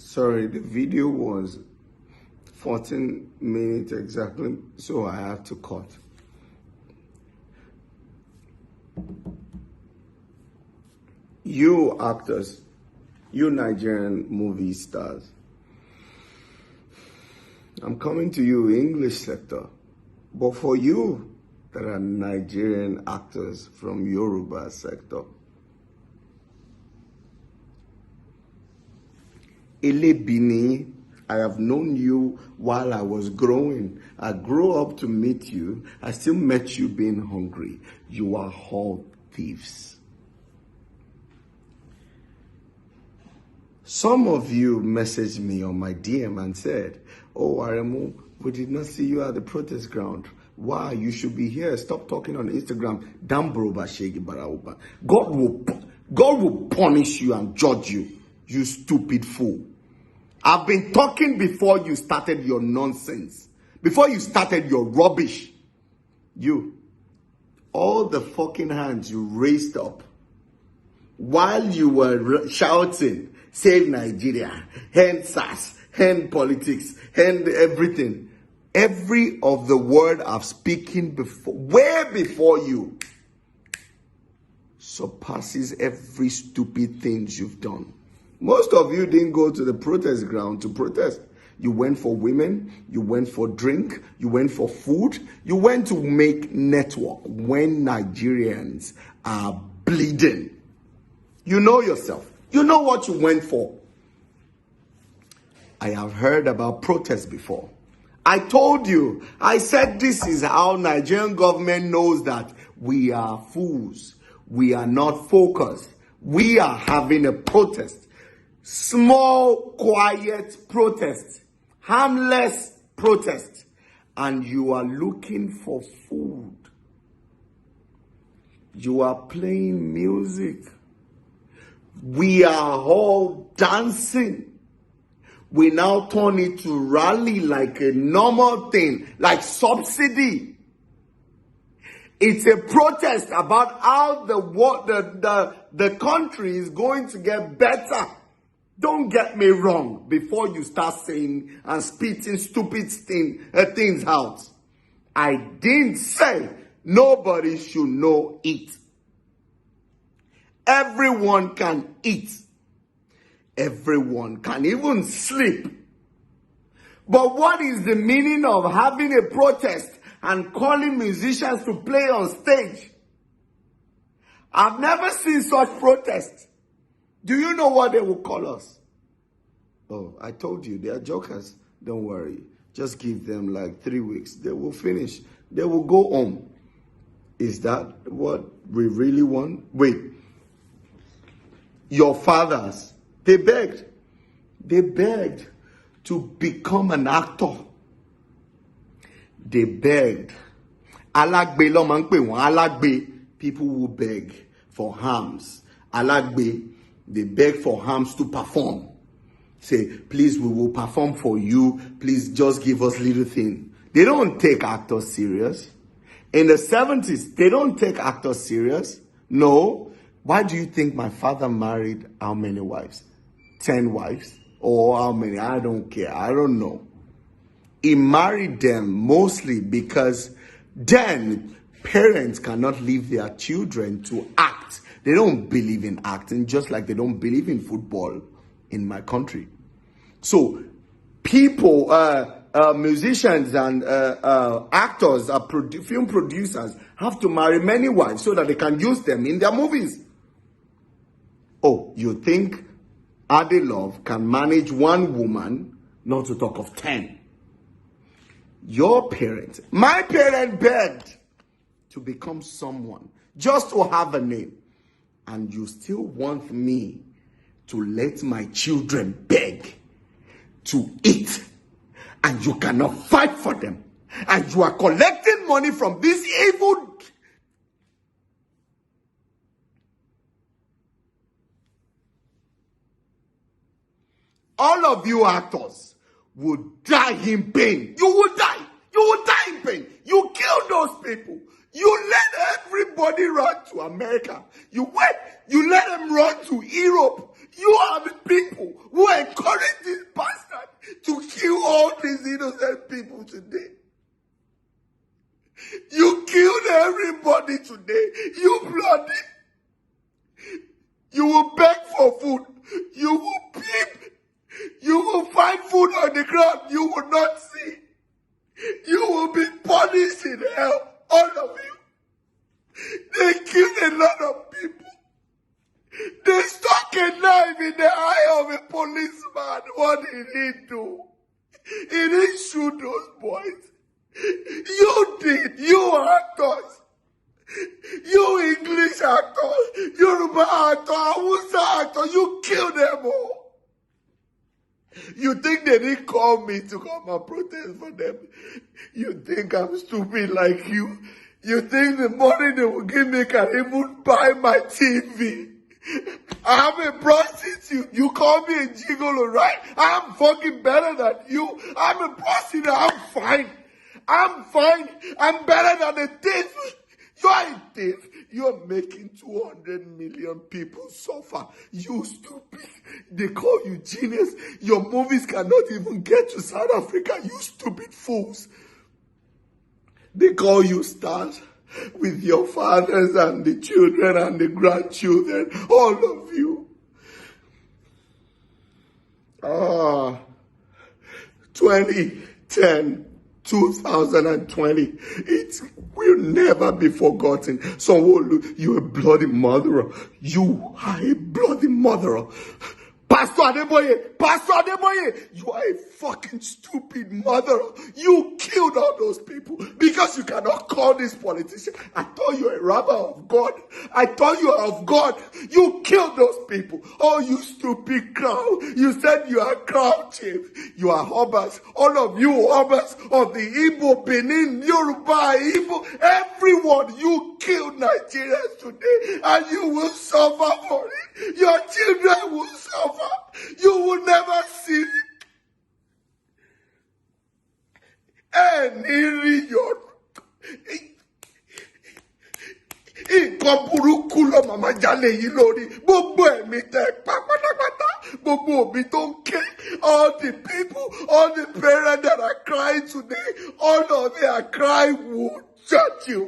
Sorry, the video was 14 minutes exactly, so I had to cut. You actors, you Nigerian movie stars, I'm coming to you, English sector, but for you that are Nigerian actors from Yoruba sector, Elebini, I have known you while I was growing. I grew up to meet you. I still met you being hungry. You are all thieves. Some of you messaged me on my DM and said, "Oh, Aremu, we did not see you at the protest ground. Why? You should be here. Stop talking on Instagram. God will punish you and judge you, you stupid fool. I've been talking before you started your nonsense, before you started your rubbish. You, all the fucking hands you raised up while you were shouting, save Nigeria, end SARS, end politics, end everything. Every of the word I've spoken before, way before you, surpasses every stupid thing you've done. Most of you didn't go to the protest ground to protest. You went for women, you went for drink, you went for food, you went to make network when Nigerians are bleeding. You know yourself. You know what you went for. I have heard about protests before. I told you, I said this is how Nigerian government knows that we are fools. We are not focused. We are having a protest. Small, quiet protest. Harmless protest. And you are looking for food. You are playing music. We are all dancing. We now turn it to rally like a normal thing, like subsidy. It's a protest about how the country is going to get better. Don't get me wrong before you start saying and spitting stupid things out. I didn't say nobody should know it. Everyone can eat. Everyone can even sleep. But what is the meaning of having a protest and calling musicians to play on stage? I've never seen such protests. Do you know what they will call us? Oh, I told you, they are jokers. Don't worry. Just give them like 3 weeks. They will finish. They will go home. Is that what we really want? Wait. Your fathers, they begged to become an actor. They begged. Alagbe lo man pe won, alagbe, people who beg for harms. Alagbe, they beg for harms to perform. Say, please, we will perform for you. Please just give us little thing. They don't take actors serious. In the 70s, they don't take actors serious. No. Why do you think my father married how many wives? 10 wives? Or how many? I don't care. I don't know. He married them mostly because then parents cannot leave their children to act. They don't believe in acting, just like they don't believe in football in my country. So people, musicians and actors, film producers have to marry many wives so that they can use them in their movies. Oh, you think Adelove can manage one woman, not to talk of 10? Your parents, my parent begged to become someone, just to have a name. And you still want me to let my children beg to eat. And you cannot fight for them. And you are collecting money from this evil. All of you actors would die in pain. You will die. You will die in pain. You kill those people. You let everybody run to America. You let them run to Europe. You are the people who encourage this bastard to kill all these innocent people today. You killed everybody today. You bloody. You will beg for food. You will peep. You will find food on the ground you will not see. You will be punished in hell, all of you. They killed a lot of people. They stuck a knife in the eye of a policeman. What did he do? He didn't shoot those boys. You did. You actors. You English actors. Yoruba actors. Hausa actors. You killed them all. You think they didn't call me to come and protest for them? You think I'm stupid like you? You think the money they will give me can even buy my TV? I'm a prostitute. You call me a gigolo, right? I'm fucking better than you. I'm a prostitute. I'm fine. I'm fine. I'm better than a thief. You're a thief. You're making 200 million people suffer. You stupid. They call you genius. Your movies cannot even get to South Africa. You stupid fools. They call you stars with your fathers and the children and the grandchildren. All of you. 2010. 2020, it will never be forgotten. Sanwo Olu, you're a bloody murderer. You are a bloody murderer. Pastor Adeboye, you are a fucking stupid murderer. You killed all those people because you cannot call this politician. I thought you were a rabbi of God. I thought you were of God. You killed those people. Oh, you stupid crown. You said you are crown chief. You are Obas. All of you Obas of the Igbo, Benin, Yoruba, Igbo, everyone. You killed Nigerians today and you will suffer for it. Your children will suffer. You will never see any real. Nǹkan burúkú ló màmá jalè yìí lórí gbogbo ẹ̀mí tẹ pátápátá gbogbo òbí tó ń ké, all the people, all the parents that are crying today, all of them are crying will judge you.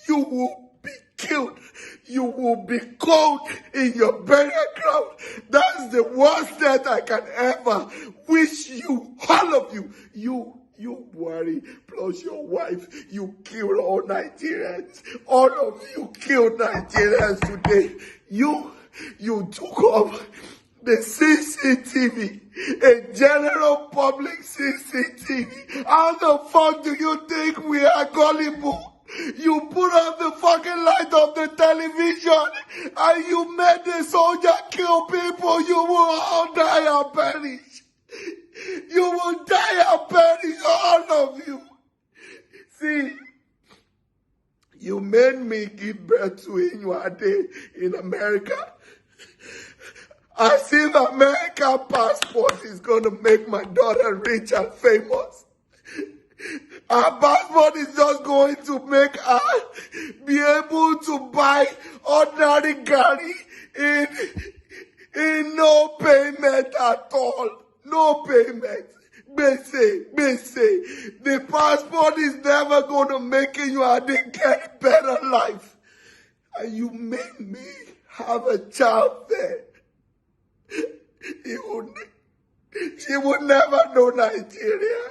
You will be killed. You will be cold in your burial ground. That's the worst death I can ever wish you, all of you. You worry, plus your wife, you killed all Nigerians. All of you killed Nigerians today. You took off the CCTV, a general public CCTV. How the fuck do you think we are gullible? You put on the fucking light of the television and you made the soldier kill people. You will all die and perish. You will die and perish, all of you. See, you made me give birth to Inuade in America. As if American passport is going to make my daughter rich and famous. Our passport is just going to make her be able to buy ordinary gari in no payment at all. No payment. Bese. The passport is never going to make you get a better life. And you made me have a child there. She would never know Nigeria.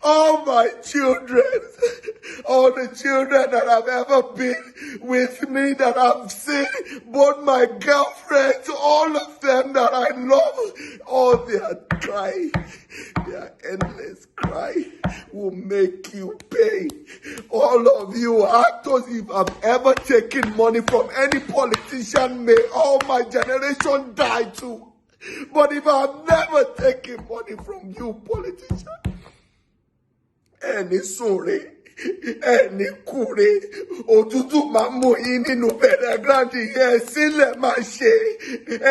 All my children, all the children that have ever been with me, that I've seen, both my girlfriends, all of them that I love, all their cry, their endless cry will make you pay. All of you actors, if I've ever taken money from any politician, may all my generation die too. But if I've never taken money from you politicians, ẹni súnre, ẹni kúre, òtútù máa mú yín nínú bẹ̀rẹ̀ gíráǹdì yẹn sílẹ̀ máa ṣe,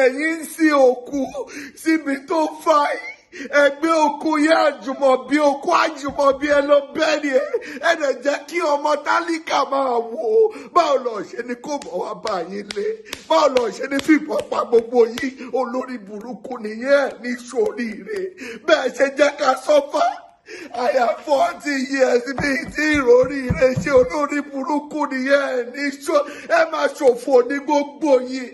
ẹ̀yin sí òkú síbi tó fà yín. ẹgbẹ́ òkú yẹ àjùmọ̀bí òkú àjùmọ̀bí ẹ lọ bẹ́ẹ̀ ni ẹ dẹ̀ jẹ́ kí ọmọ tálíkà máa wò ó báwo lọ ṣe ni kò bọ̀ wá bá yín lé báwo lọ ṣe ni fìbọn pa gbogbo yín olórí burúkú nìyẹn ní sóríire bẹ́ẹ̀ ṣe jẹ́ ká sọ́fà àyà 40 years bíi tí ìròríire ṣe olórí burúkú nìyẹn ní ẹ máa ṣòfò ní gbogbo yín.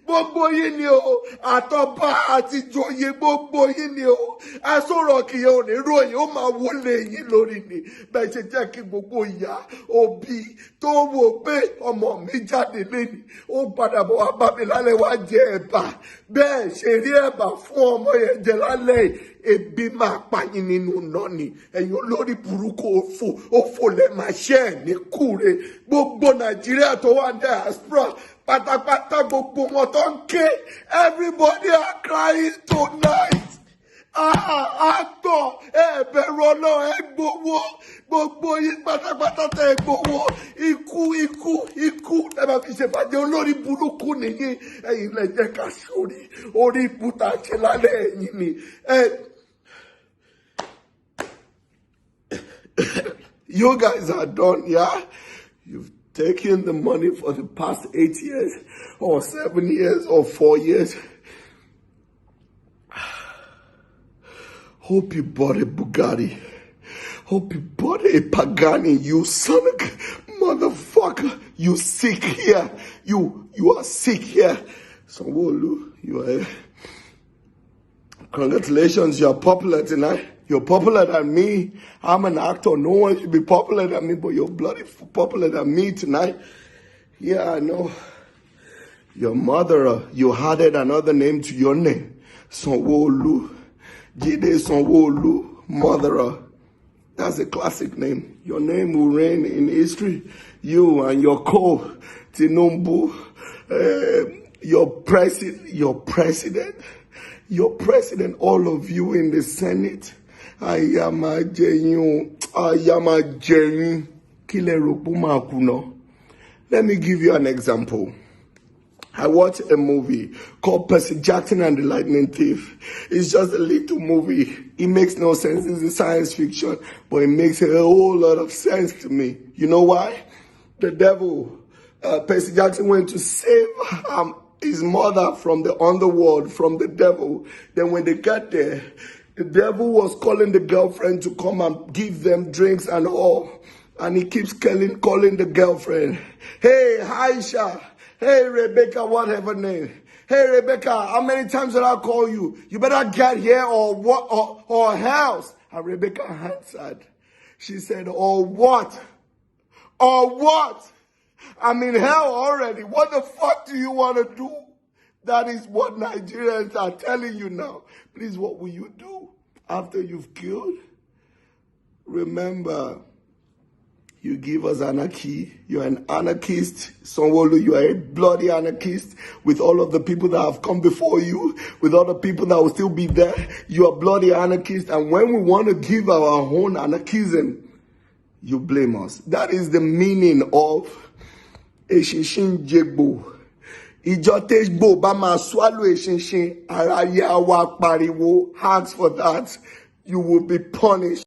Gbogbo yín ni o, àtọba àti joyè gbogbo yín ni o, asọ̀rọ̀ kìí ò ní ròyìn, ó máa wọlé yín lórí ni. Bẹ́ẹ̀ ṣe jẹ́ kí gbogbo ìyá òbí tó wò pé ọmọ mi jáde léni, ó padà bọ̀ wá bá mi lálẹ́ wá jẹ ẹ̀bà. Bẹ́ẹ̀ ṣe rí ẹ̀bà fún ọmọ yẹn jẹ lálẹ́ ebi máa pa yín nínú náà ni. Ẹ̀yin olórí burúkú òfò lẹ́ máa ṣẹ́ ẹ̀ ní kúre. Gbogbo Nàìjíríà tó wà ní diaspora pátápátá gbogbo wọn tó ń ké everybody are crying tonight. Àtọ̀ ẹ̀bẹ̀rù ọlọ́run ẹ gbowó gbogbo yín pátápátá tẹ ẹ gbowó ikú ẹ máa fi ṣèfàjẹ́ olórí burúkú nìyí ẹ̀yin lẹ jẹ́ ká sórí orí ibùta ṣe lálẹ́ ẹ̀yìn ni. You guys are done, yeah? You've taken the money for the past 8 years, or 7 years, or 4 years. Hope you bought a Bugatti. Hope you bought a Pagani, you son of a motherfucker. You sick here. You are sick here. Sanwo Olu, you are... Congratulations, you are popular tonight. You're popular than me. I'm an actor. No one should be popular than me, but you're bloody popular than me tonight. Yeah, I know. Your mother, you added another name to your name. Sanwo Olu. Jide Sanwo Olu, mother. That's a classic name. Your name will reign in history. You and your Tinubu, your president, all of you in the Senate. I am a genuine. Let me give you an example. I watched a movie called Percy Jackson and the Lightning Thief. It's just a little movie. It makes no sense. It's a science fiction, but it makes a whole lot of sense to me. You know why? The devil, Percy Jackson went to save his mother from the underworld, from the devil. Then when they got there, the devil was calling the girlfriend to come and give them drinks and all. And he keeps calling the girlfriend. Hey, Aisha. Hey, Rebecca, whatever name. Hey, Rebecca, how many times did I call you? You better get here or what, or else. And Rebecca answered. She said, or what? Or what? I'm in hell already. What the fuck do you want to do? That is what Nigerians are telling you now. Please, what will you do after you've killed? Remember, you give us anarchy. You're an anarchist. Sanwo Olu, you are a bloody anarchist. With all of the people that have come before you, with all the people that will still be there, you are bloody anarchist. And when we want to give our own anarchism, you blame us. That is the meaning of Eshinshin Jegbo. Ijotejbo Bama swallow Eshinshin. Araya wa pariwo. Ask for that. You will be punished.